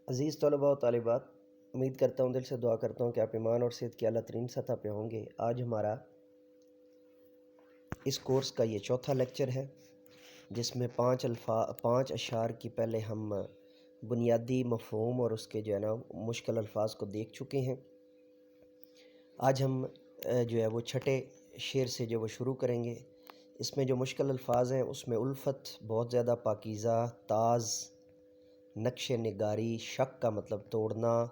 عزیز طلباء و طالبات، امید کرتا ہوں، دل سے دعا کرتا ہوں کہ آپ ایمان اور صحت کی اعلیٰ ترین سطح پہ ہوں گے۔ آج ہمارا اس کورس کا یہ چوتھا لیکچر ہے، جس میں پانچ اشعار کی پہلے ہم بنیادی مفہوم اور اس کے مشکل الفاظ کو دیکھ چکے ہیں۔ آج ہم وہ چھٹے شعر سے وہ شروع کریں گے۔ اس میں جو مشکل الفاظ ہیں اس میں الفت بہت زیادہ، پاکیزہ، تاز، نقش نگاری، شک کا مطلب توڑنا،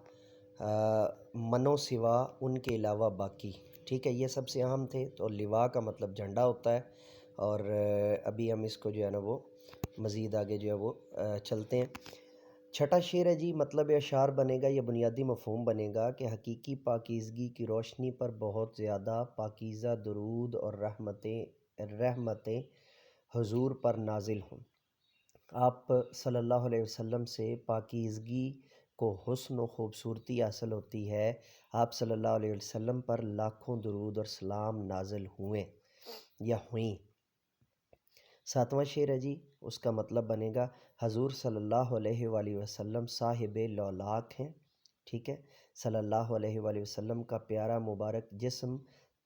منو سوا، ان کے علاوہ باقی، ٹھیک ہے، یہ سب سے اہم تھے۔ تو لوا کا مطلب جھنڈا ہوتا ہے، اور ابھی ہم اس کو وہ مزید آگے وہ چلتے ہیں۔ چھٹا شعر ہے جی، مطلب اشعار بنے گا، یہ بنیادی مفہوم بنے گا کہ حقیقی پاکیزگی کی روشنی پر بہت زیادہ پاکیزہ درود اور رحمتیں حضور پر نازل ہوں۔ آپ صلی اللہ علیہ وسلم سے پاکیزگی کو حسن و خوبصورتی حاصل ہوتی ہے۔ آپ صلی اللہ علیہ وسلم پر لاکھوں درود اور سلام نازل ہوئیں یا ہوئیں۔ ساتواں شعر ہے جی، اس کا مطلب بنے گا حضور صلی اللہ علیہ وآلہ وسلم صاحب لولاک ہیں، ٹھیک ہے۔ صلی اللہ علیہ وآلہ وسلم کا پیارا مبارک جسم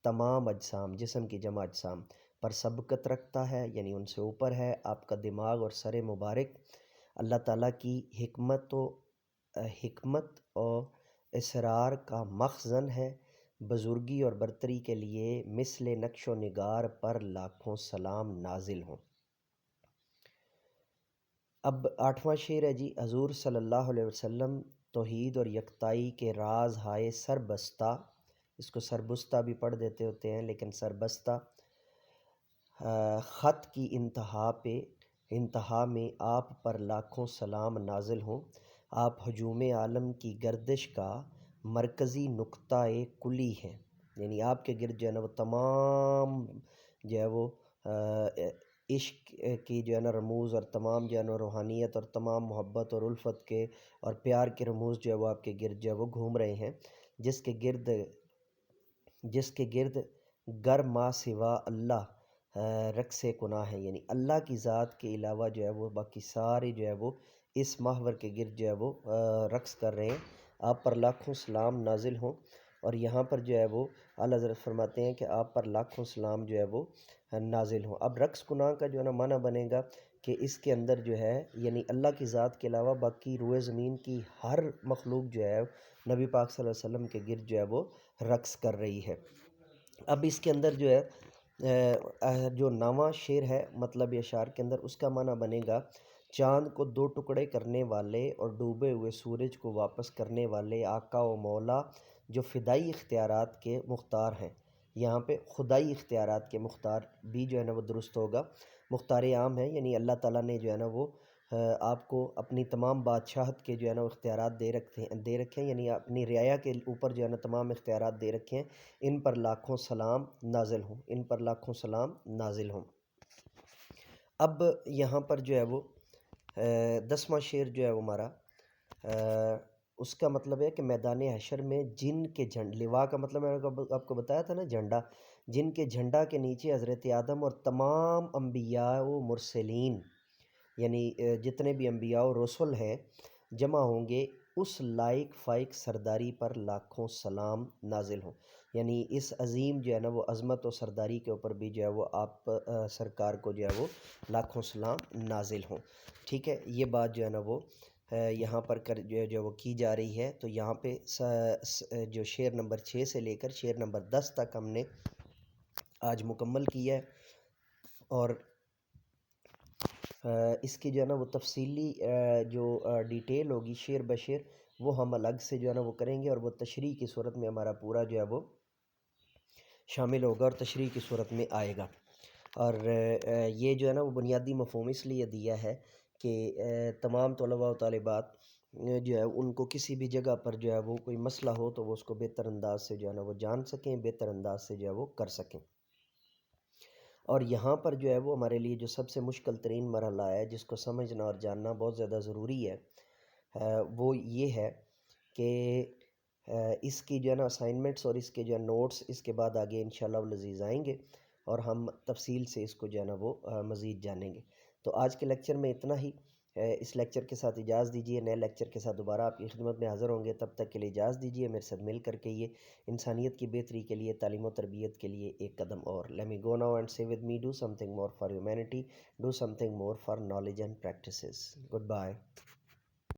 تمام اجسام، جسم کی جمع اجسام پر سبقت رکھتا ہے، یعنی ان سے اوپر ہے۔ آپ کا دماغ اور سر مبارک اللہ تعالیٰ کی حکمت اور اسرار کا مخزن ہے۔ بزرگی اور برتری کے لیے مثل نقش و نگار پر لاکھوں سلام نازل ہوں۔ اب آٹھواں شعر ہے جی، حضور صلی اللہ علیہ وسلم توحید اور یکتائی کے راز ہائے سربستہ، اس کو سربستہ بھی پڑھ دیتے ہوتے ہیں لیکن سربستہ، خط کی انتہا میں آپ پر لاکھوں سلام نازل ہوں۔ آپ ہجوم عالم کی گردش کا مرکزی نقطہ کلی ہیں، یعنی آپ کے گرد وہ تمام وہ عشق کی رموز اور تمام روحانیت اور تمام محبت اور الفت کے اور پیار کے رموز وہ آپ کے گرد وہ گھوم رہے ہیں، جس کے گرد گر ما سوا اللہ رقص گناہ ہے، یعنی اللہ کی ذات کے علاوہ وہ باقی سارے وہ اس محور کے گرد وہ رقص کر رہے ہیں۔ آپ پر لاکھوں سلام نازل ہوں، اور یہاں پر وہ اعلیٰ حضرت فرماتے ہیں کہ آپ پر لاکھوں سلام وہ نازل ہوں۔ اب رقص گناہ کا معنی بنے گا کہ اس کے اندر یعنی اللہ کی ذات کے علاوہ باقی روئے زمین کی ہر مخلوق نبی پاک صلی اللہ علیہ وسلم کے گرد وہ رقص کر رہی ہے۔ اب اس کے اندر جو نواں شعر ہے مطلب اشعار کے اندر، اس کا معنی بنے گا چاند کو دو ٹکڑے کرنے والے اور ڈوبے ہوئے سورج کو واپس کرنے والے آقا و مولا، جو فدائی اختیارات کے مختار ہیں۔ یہاں پہ خدائی اختیارات کے مختار بھی وہ درست ہوگا۔ مختار عام ہے، یعنی اللہ تعالیٰ نے وہ آپ کو اپنی تمام بادشاہت کے وہ اختیارات دے رکھے ہیں، یعنی اپنی رعایا کے اوپر تمام اختیارات دے رکھے ہیں۔ ان پر لاکھوں سلام نازل ہوں، ان پر لاکھوں سلام نازل ہوں۔ اب یہاں پر وہ 10واں شعر وہ ہمارا اس کا مطلب ہے کہ میدان حشر میں جن کے لوا کا مطلب میں نے آپ کو بتایا تھا نا، جھنڈا، جن کے جھنڈا کے نیچے حضرت آدم اور تمام انبیاء و مرسلین، یعنی جتنے بھی انبیاء و رسول ہیں، جمع ہوں گے، اس لائق فائق سرداری پر لاکھوں سلام نازل ہوں، یعنی اس عظیم وہ عظمت و سرداری کے اوپر بھی وہ آپ سرکار کو وہ لاکھوں سلام نازل ہوں، ٹھیک ہے۔ یہ بات وہ یہاں پر وہ کی جا رہی ہے۔ تو یہاں پہ جو شعر نمبر 6 سے لے کر شعر نمبر 10 تک ہم نے آج مکمل کیا ہے، اور اس کی وہ تفصیلی جو ڈیٹیل ہوگی شعر بشعر، وہ ہم الگ سے وہ کریں گے، اور وہ تشریح کی صورت میں ہمارا پورا وہ شامل ہوگا اور تشریح کی صورت میں آئے گا۔ اور یہ وہ بنیادی مفہوم اس لیے دیا ہے کہ تمام طلباء و طالبات ان کو کسی بھی جگہ پر وہ کوئی مسئلہ ہو تو وہ اس کو بہتر انداز سے وہ جان سکیں، بہتر انداز سے وہ کر سکیں۔ اور یہاں پر وہ ہمارے لیے جو سب سے مشکل ترین مرحلہ ہے، جس کو سمجھنا اور جاننا بہت زیادہ ضروری ہے، وہ یہ ہے کہ اس کی اسائنمنٹس اور اس کے نوٹس اس کے بعد آگے انشاءاللہ العزیز آئیں گے، اور ہم تفصیل سے اس کو وہ مزید جانیں گے۔ تو آج کے لیکچر میں اتنا ہی۔ اس لیکچر کے ساتھ اجازت دیجیے، نئے لیکچر کے ساتھ دوبارہ آپ کی خدمت میں حاضر ہوں گے، تب تک کے لیے اجازت دیجیے، میرے ساتھ مل کر کے یہ انسانیت کی بہتری کے لیے، تعلیم و تربیت کے لیے ایک قدم اور. Let me go now and say with me, do something more for humanity, do something more for knowledge and practices. Goodbye.